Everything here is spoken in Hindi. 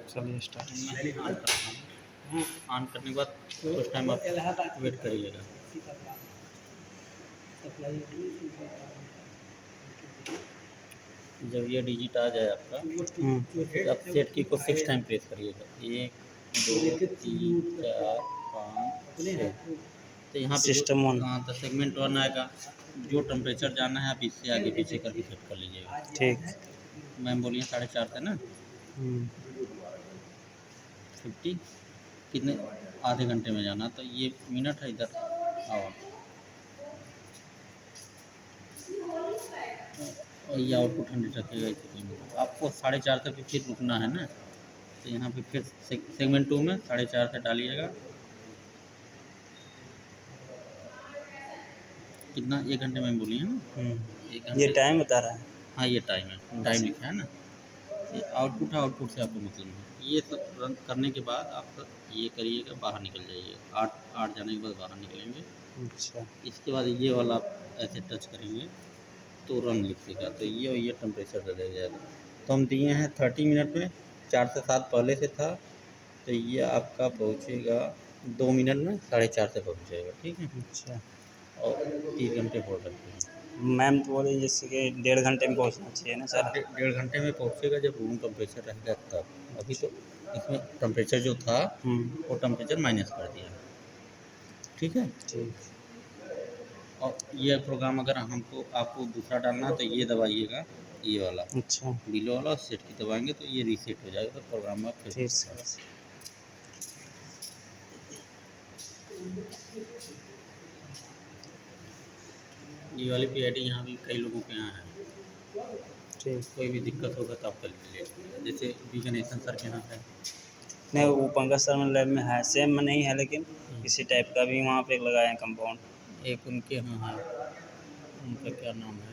चलिए स्टार्ट। मैं ऑन करता हूँ। ऑन करने के बाद कुछ टाइम आप वेट करिएगा। जब ये डिजिट आ जाए आपका, फिर आप सेट की को 6 टाइम प्रेस करिएगा। 1 2 3 4 5 6। तो यहाँ पे जो सिस्टम ऑन। तो सेगमेंट 1 आएगा। जो टेम्परेचर जाना है आप इससे आगे पीछे करके सेट कर लीजिएगा। ठीक। मैम बोलिए 4:30 से ना 50 कितने आधे घंटे में जाना, तो ये मिनट है इधर। और ये आउटपुट 100 रखिएगा इसी पे। आपको 4:30 तक फिर रुकना है ना, तो यहाँ पे फिर सेगमेंट 2 में 4:30 से डालिएगा। कितना 1 घंटे में बोलिए ना। 1 घंटे ये टाइम बता रहा है। हाँ ये टाइम है, टाइम लिखा है ना। ये आउटपुट है, आउटपुट से आपको मतलब है। ये सब रन करने के बाद आप ये करिएगा, बाहर निकल जाइए। 8 जाने के बाद बाहर निकलेंगे। अच्छा। इसके बाद ये वाला आप ऐसे टच करेंगे तो रन लिखेगा, तो ये टेम्परेचर दे जाएगा। तो हम दिए हैं 30 मिनट में, 4 से 7 पहले से था, तो ये आपका पहुँचेगा 2 मिनट में 4:30 से पहुँच जाएगा। ठीक है। अच्छा और 30 घंटे होल्ड रखते हैं। मैम तो बोले जैसे कि 1.5 घंटे में पहुंचना चाहिए ना सर। 1.5 घंटे में पहुँचेगा जब रूम टेम्परेचर रहेगा तब। अभी तो इसमें टेम्परेचर जो था वो टेम्परेचर माइनस कर दिया। ठीक है। ठीक। और ये प्रोग्राम अगर हमको आपको दूसरा डालना है तो ये दबाइएगा, ये वाला अच्छा बिलो वाला सेट की दबाएंगे तो ये रीसेट हो जाएगा, तो प्रोग्राम आप फिर ठीक से सर। ये वाली PID यहाँ भी कई लोगों के यहाँ है। ठीक। कोई भी दिक्कत होगा तो आप कर लीजिए। जैसे विगनेशन सर के यहाँ है। नहीं वो पंकज शर्मा लैब में है, सेम में नहीं है लेकिन इसी टाइप का भी वहाँ पे लगाए हैं कंपाउंड। एक उनके यहाँ है, उनका क्या नाम है,